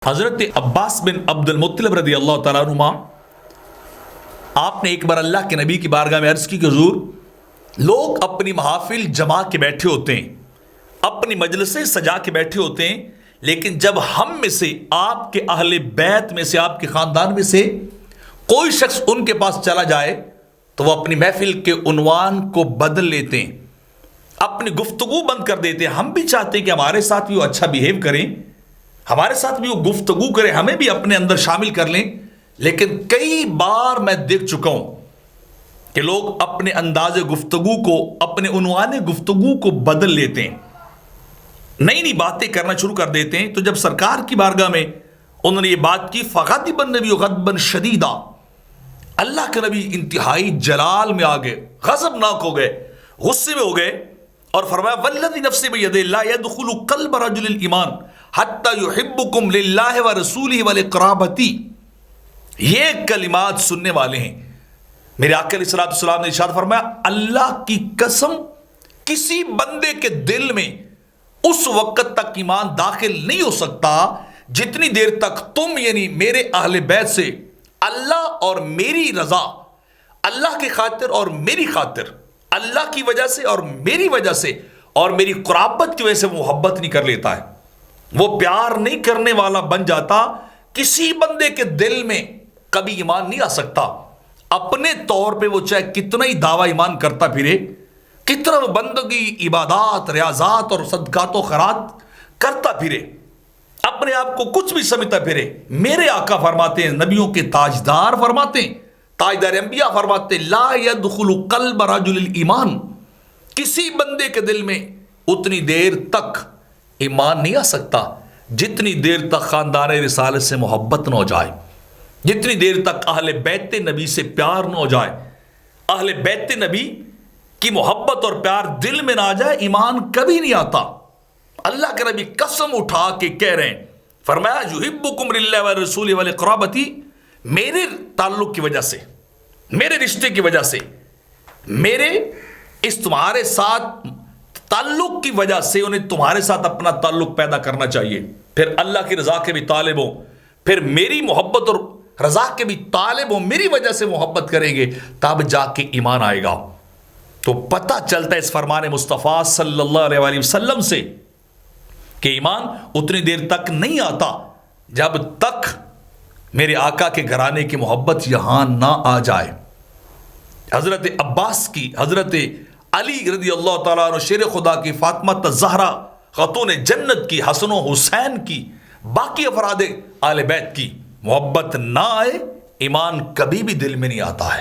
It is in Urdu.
حضرت عباس بن عبد المطلب رضی اللہ تعالیٰ عنہما آپ نے ایک بار اللہ کے نبی کی بارگاہ میں عرض کی کہ حضور، لوگ اپنی محافل جما کے بیٹھے ہوتے ہیں، اپنی مجلسیں سجا کے بیٹھے ہوتے ہیں، لیکن جب ہم میں سے، آپ کے اہل بیت میں سے، آپ کے خاندان میں سے کوئی شخص ان کے پاس چلا جائے تو وہ اپنی محفل کے عنوان کو بدل لیتے ہیں، اپنی گفتگو بند کر دیتے ہیں۔ ہم بھی چاہتے ہیں کہ ہمارے ساتھ بھی وہ اچھا بیہیو کریں، ہمارے ساتھ بھی وہ گفتگو کریں، ہمیں بھی اپنے اندر شامل کر لیں، لیکن کئی بار میں دیکھ چکا ہوں کہ لوگ اپنے انداز گفتگو کو، اپنے عنوان گفتگو کو بدل لیتے ہیں، نئی نئی باتیں کرنا شروع کر دیتے ہیں۔ تو جب سرکار کی بارگاہ میں انہوں نے یہ بات کی، فغضب النبی غضبا شدیدا، اللہ کے نبی انتہائی جلال میں آ گئے، غضبناک ہو گئے، غصے میں ہو گئے، اور فرمایا والذی نفسی بیدہ لا يدخل قلب رجل الایمان حتی یحبکم للہ ورسولہ ولقرابتی۔ یہ کلمات سننے والے ہیں، میرے آقا علیہ السلام نے ارشاد فرمایا، اللہ کی قسم کسی بندے کے دل میں اس وقت تک ایمان داخل نہیں ہو سکتا جتنی دیر تک تم، یعنی میرے اہل بیت سے اللہ اور میری رضا، اللہ کی خاطر اور میری خاطر، اللہ کی وجہ سے اور میری وجہ سے اور میری قرابت کی وجہ سے محبت نہیں کر لیتا ہے، وہ پیار نہیں کرنے والا بن جاتا۔ کسی بندے کے دل میں کبھی ایمان نہیں آ سکتا، اپنے طور پہ وہ چاہے کتنا ہی دعویٰ ایمان کرتا پھرے، کتنا وہ بندگی، عبادات، ریاضات اور صدقات و خیرات کرتا پھرے، اپنے آپ کو کچھ بھی سمجھتا پھرے، میرے آقا فرماتے ہیں، نبیوں کے تاجدار فرماتے ہیں، تاجدار انبیاء فرماتے ہیں، لا يدخل قلب رجل الایمان، کسی بندے کے دل میں اتنی دیر تک ایمان نہیں آ سکتا جتنی دیر تک خاندان رسالت سے محبت نہ ہو جائے، جتنی دیر تک اہل بیت نبی سے پیار نہ ہو جائے، اہل بیت نبی کی محبت اور پیار دل میں نہ آ جائے، ایمان کبھی نہیں آتا۔ اللہ کے نبی قسم اٹھا کے کہہ رہے ہیں، فرمایا یحبکم للہ ورسولہ ولقرابتی، میرے تعلق کی وجہ سے، میرے رشتے کی وجہ سے، میرے اس تمہارے ساتھ تعلق کی وجہ سے انہیں تمہارے ساتھ اپنا تعلق پیدا کرنا چاہیے، پھر اللہ کی رضا کے بھی طالب ہوں، پھر میری محبت اور رضا کے بھی طالب ہوں، میری وجہ سے محبت کریں گے، تب جا کے ایمان آئے گا۔ تو پتہ چلتا ہے اس فرمان مصطفیٰ صلی اللہ علیہ وآلہ وسلم سے کہ ایمان اتنی دیر تک نہیں آتا جب تک میرے آقا کے گھرانے کی محبت یہاں نہ آ جائے۔ حضرت عباس کی، حضرت علی رضی اللہ تعالیٰ عنہ شیر خدا کی، فاطمہ الزہرا خاتون جنت کی، حسن و حسین کی، باقی افراد آل بیت کی محبت نہ آئے، ایمان کبھی بھی دل میں نہیں آتا ہے۔